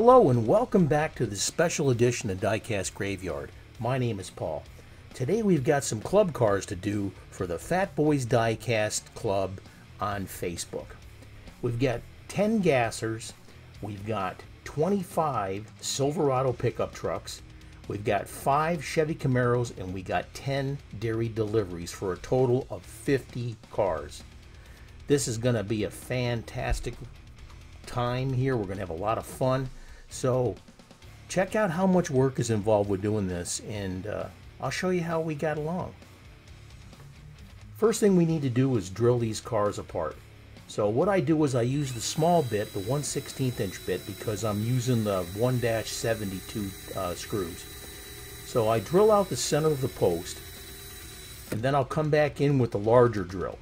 Hello and welcome back to this special edition of Diecast Graveyard. My name is Paul. Today we've got some club cars to do for the Fatboys Diecast Club on Facebook. We've got 10 Gassers, we've got 25 Silverado pickup trucks, we've got 5 Chevy Camaros, and we got 10 dairy deliveries for a total of 50 cars. This is going to be a fantastic time here. We're going to have a lot of fun. So check out how much work is involved with doing this, and I'll show you how we got along. First thing we need to do is drill these cars apart. So what I do is I use the small bit, the 1/16 inch bit, because I'm using the 1-72 screws. So I drill out the center of the post, and then I'll come back in with the larger drill.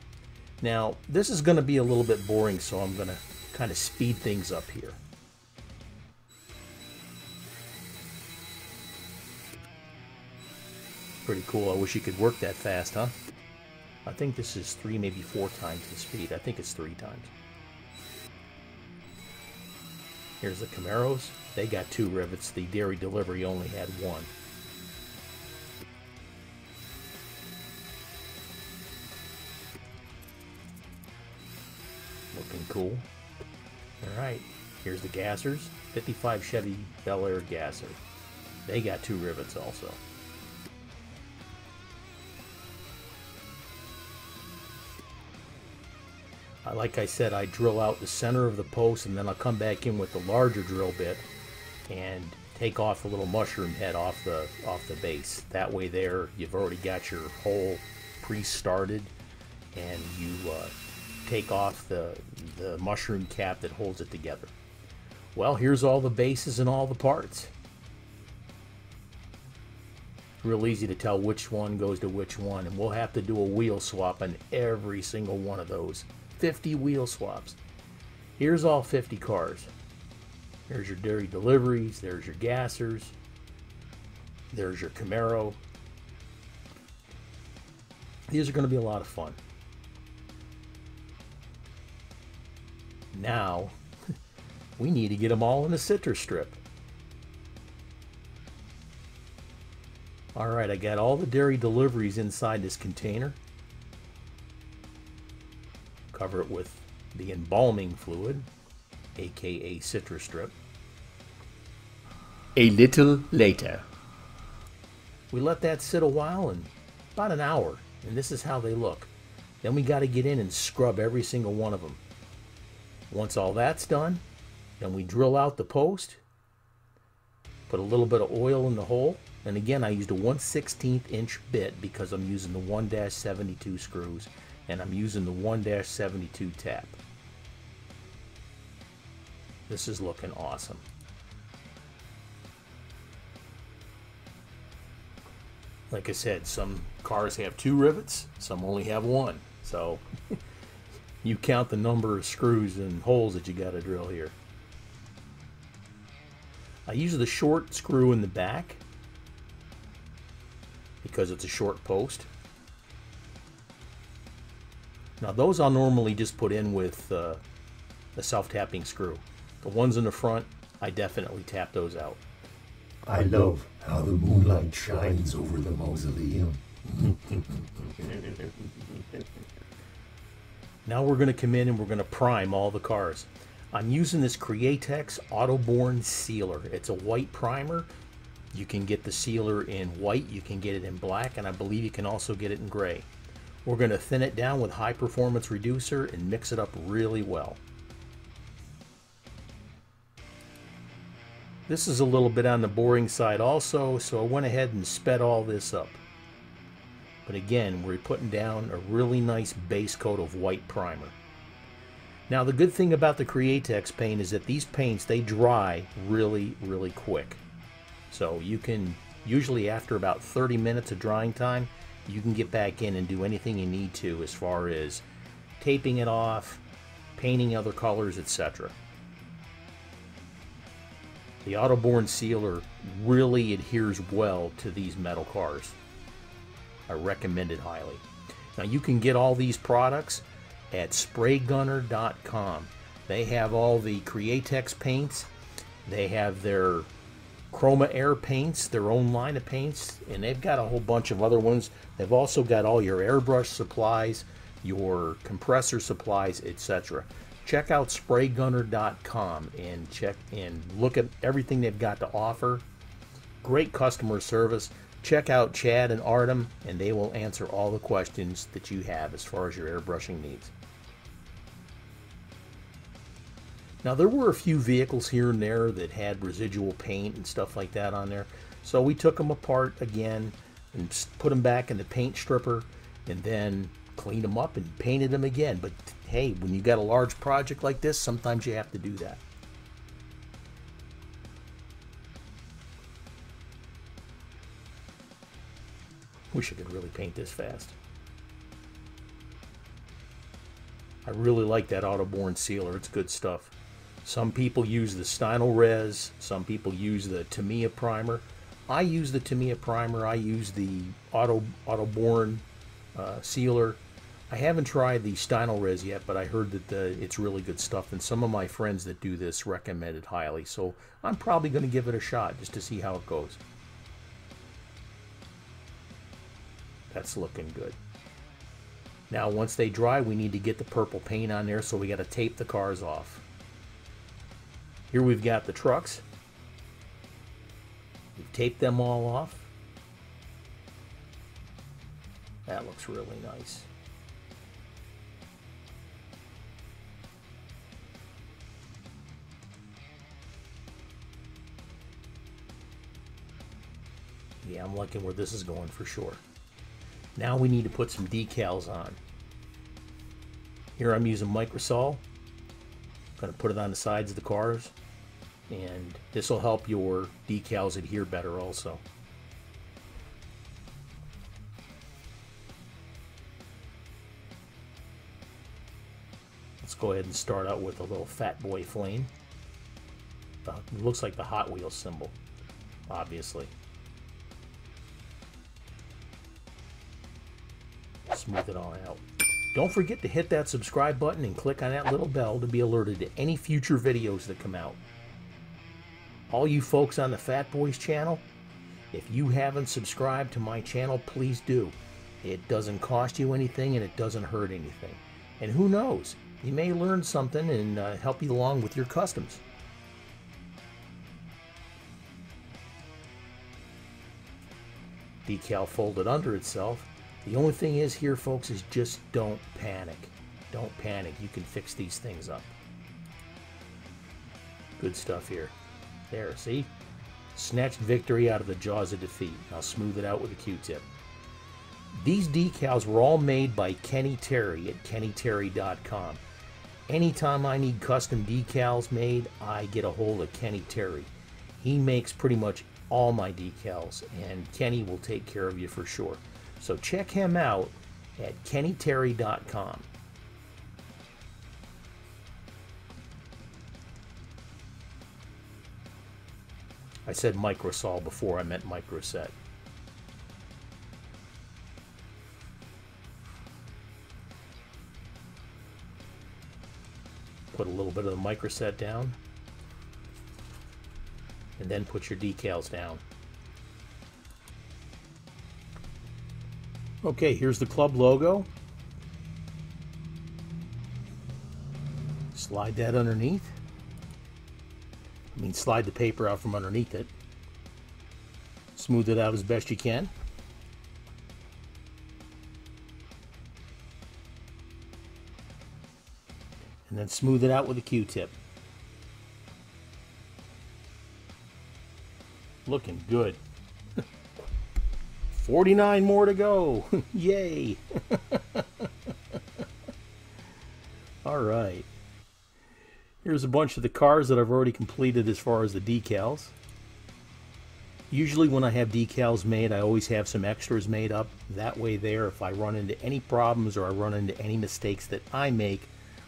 Now this is going to be a little bit boring, so I'm going to kind of speed things up here. Pretty cool. I wish you could work that fast, huh? I think this is 3, maybe 4 times the speed. I think it's 3 times. Here's the Camaros. They got 2 rivets. The dairy delivery only had 1. Looking cool. Alright, here's the Gassers. 55 Chevy Belair Gasser. They got 2 rivets also. Like I said, I drill out the center of the post, and then I'll come back in with the larger drill bit and take off the little mushroom head off the base. That way there, you've already got your hole pre-started, and you take off the mushroom cap that holds it together. Well, here's all the bases and all the parts. Real easy to tell which one goes to which one, and we'll have to do a wheel swap on every single one of those. 50 wheel swaps. Here's all 50 cars. There's your dairy deliveries, there's your Gassers, there's your Camaro. These are going to be a lot of fun. Now, we need to get them all in a citrus strip. Alright, I got all the dairy deliveries inside this container. Cover it with the embalming fluid, aka citrus strip. A little later. We let that sit a while, and about an hour, and this is how they look. Then we got to get in and scrub every single one of them. Once all that's done, then we drill out the post, put a little bit of oil in the hole, and again I used a 1/16 inch bit because I'm using the 1-72 screws, and I'm using the 1-72 tap. This is looking awesome. Like I said, some cars have 2 rivets, some only have 1. So you count the number of screws and holes that you got to drill here. I use the short screw in the back because it's a short post. Now those I'll normally just put in with a self-tapping screw. The ones in the front, I definitely tap those out. I love how the moonlight shines over the mausoleum. Now we're going to come in and we're going to prime all the cars. I'm using this Createx Autoborn Sealer. It's a white primer. You can get the sealer in white, you can get it in black, and I believe you can also get it in gray. We're going to thin it down with high performance reducer and mix it up really well. This is a little bit on the boring side also, so I went ahead and sped all this up. But again, we're putting down a really nice base coat of white primer. Now the good thing about the Createx paint is that these paints, they dry really quick. So you can, usually after about 30 minutes of drying time, you can get back in and do anything you need to as far as taping it off, painting other colors, etc. The Autoborn Sealer really adheres well to these metal cars. I recommend it highly. Now you can get all these products at spraygunner.com. They have all the Createx paints They have their Chroma Air paints, their own line of paints, and they've got a whole bunch of other ones. They've also got all your airbrush supplies, your compressor supplies, etc. Check out spraygunner.com and check and look at everything they've got to offer. Great customer service. Check out Chad and Artem, and they will answer all the questions that you have as far as your airbrushing needs. Now, there were a few vehicles here and there that had residual paint and stuff like that on there. So we took them apart again and put them back in the paint stripper and then cleaned them up and painted them again. But hey, when you got a large project like this, sometimes you have to do that. Wish I could really paint this fast. I really like that Autoborn sealer. It's good stuff. Some people use the Stynylrez. Some people use the Tamiya primer. I use the Tamiya primer. I use the Autoborn sealer. I haven't tried the Stynylrez yet, but I heard that it's really good stuff, and some of my friends that do this recommend it highly. So I'm probably going to give it a shot just to see how it goes. That's looking good. Now, once they dry, we need to get the purple paint on there, so we got to tape the cars off. Here we've got the trucks. We've taped them all off. That looks really nice. Yeah, I'm liking where this is going for sure. Now we need to put some decals on. Here I'm using Microsol. Going to put it on the sides of the cars, and this will help your decals adhere better also. Let's go ahead and start out with a little Fatboy flame. It looks like the Hot Wheels symbol, obviously. Smooth it on out. Don't forget to hit that subscribe button and click on that little bell to be alerted to any future videos that come out. All you folks on the Fatboys channel, if you haven't subscribed to my channel, please do. It doesn't cost you anything and it doesn't hurt anything. And who knows, you may learn something and help you along with your customs. Decal folded under itself. The only thing is here, folks, is just don't panic. Don't panic. You can fix these things up. Good stuff here. There, see? Snatched victory out of the jaws of defeat. I'll smooth it out with a Q-tip. These decals were all made by Kenny Terry at kennyterry.com. Anytime I need custom decals made, I get a hold of Kenny Terry. He makes pretty much all my decals, and Kenny will take care of you for sure. So check him out at kennyterry.com. I said Microsol before, I meant Microset. Put a little bit of the Microset down, and then put your decals down. Okay, here's the club logo. Slide that underneath. Slide the paper out from underneath it. Smooth it out as best you can. And then smooth it out with a Q-tip. Looking good. 49 more to go. Yay. All right. Here's a bunch of the cars that I've already completed as far as the decals. Usually when I have decals made, I always have some extras made up. That way there, if I run into any problems or I run into any mistakes that I make,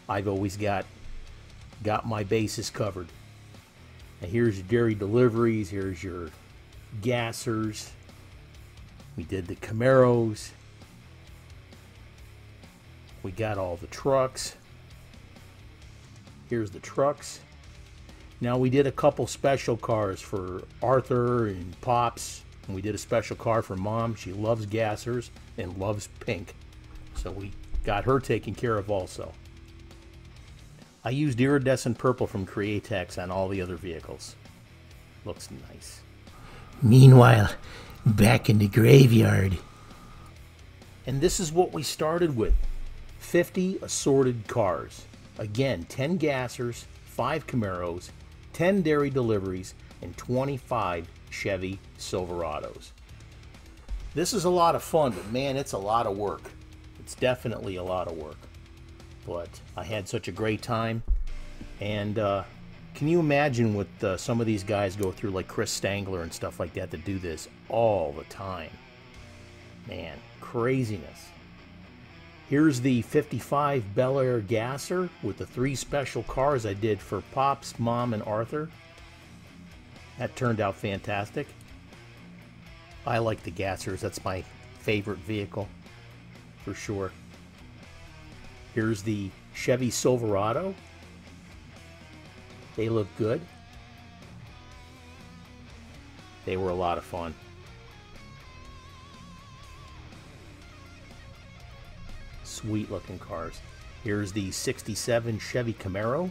I've always got my bases covered. Now here's your dairy deliveries. Here's your Gassers. We did the Camaros. We got all the trucks. Here's the trucks. Now, we did a couple special cars for Arthur and Pops, and we did a special car for Mom. She loves Gassers and loves pink, so we got her taken care of also. I used iridescent purple from Createx on all the other vehicles. Looks nice. Meanwhile, back in the graveyard. And this is what we started with. 50 assorted cars. Again, 10 Gassers, 5 Camaros, 10 dairy deliveries, and 25 Chevy Silverados. This is a lot of fun, but man, it's a lot of work. It's definitely a lot of work. But I had such a great time. And can you imagine what some of these guys go through, like Chris Stangler and stuff like that do this all the time? Man, craziness. Here's the 55 Belair Gasser with the 3 special cars I did for Pops, Mom, and Arthur. That turned out fantastic. I like the Gassers. That's my favorite vehicle for sure. Here's the Chevy Silverado. They look good. They were a lot of fun. Sweet looking cars. Here's the 67 Chevy Camaro.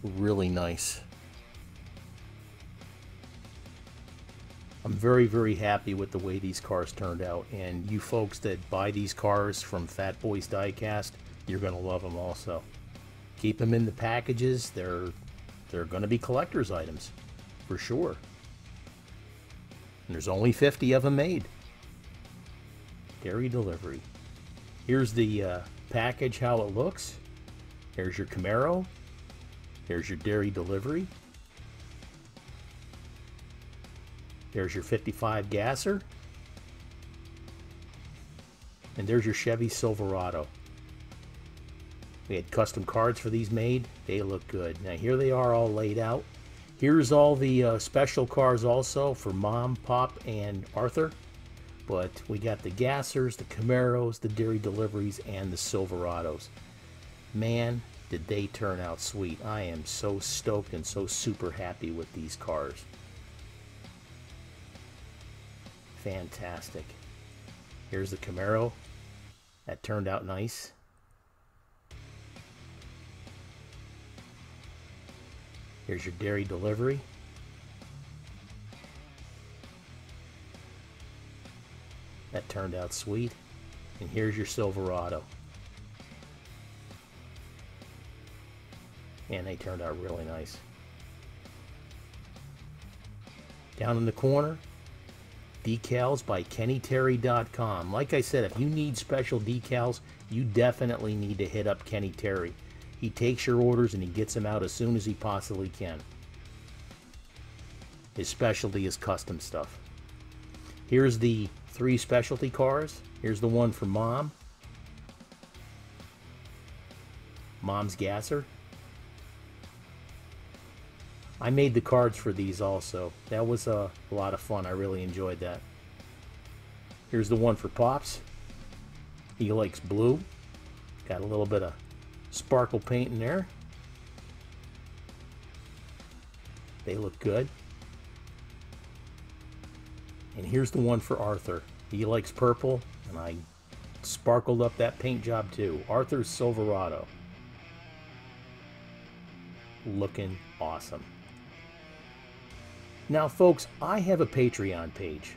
Really nice. I'm very, very happy with the way these cars turned out. And you folks that buy these cars from Fatboy's Diecast, you're going to love them also. Keep them in the packages. They're going to be collector's items for sure. And there's only 50 of them made. Dairy delivery. Here's the package, how it looks. Here's your Camaro. Here's your dairy delivery. There's your 55 Gasser. And there's your Chevy Silverado. We had custom cards for these made. They look good. Now here they are all laid out. Here's all the special cars also for Mom, Pop, and Arthur. But we got the Gassers, the Camaros, the dairy deliveries, and the Silverados. Man, did they turn out sweet. I am so stoked and so super happy with these cars. Fantastic. Here's the Camaro. That turned out nice. Here's your dairy delivery. That turned out sweet. And here's your Silverado. And they turned out really nice. Down in the corner, Decals by KennyTerry.com. Like I said, if you need special decals, you definitely need to hit up Kenny Terry. He takes your orders and he gets them out as soon as he possibly can. His specialty is custom stuff. Here's the 3 specialty cars. Here's the one for Mom. Mom's Gasser. I made the cards for these also. That was a lot of fun. I really enjoyed that. Here's the one for Pops. He likes blue. Got a little bit of sparkle paint in there. They look good. And here's the one for Arthur. He likes purple, and I sparkled up that paint job too. Arthur's Silverado. Looking awesome. Now folks, I have a Patreon page.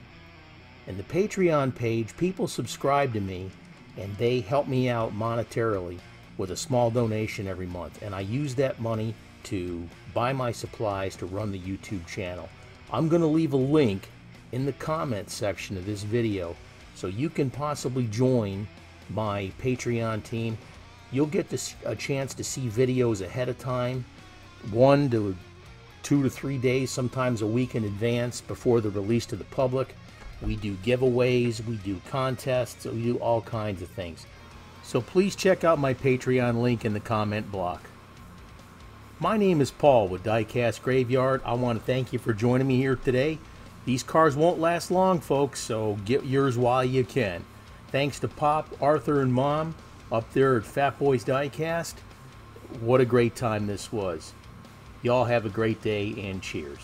And the Patreon page, people subscribe to me and they help me out monetarily with a small donation every month. And I use that money to buy my supplies to run the YouTube channel. I'm going to leave a link in the comments section of this video so you can possibly join my Patreon team. You'll get a chance to see videos ahead of time, 1 to 2 to 3 days, sometimes a week in advance before the release to the public. We do giveaways, we do contests, we do all kinds of things. So please check out my Patreon link in the comment block. My name is Paul with Diecast Graveyard. I want to thank you for joining me here today. These cars won't last long, folks, so get yours while you can. Thanks to Pop, Arthur, and Mom up there at Fatboy's Diecast. what a great time this was. Y'all have a great day and cheers.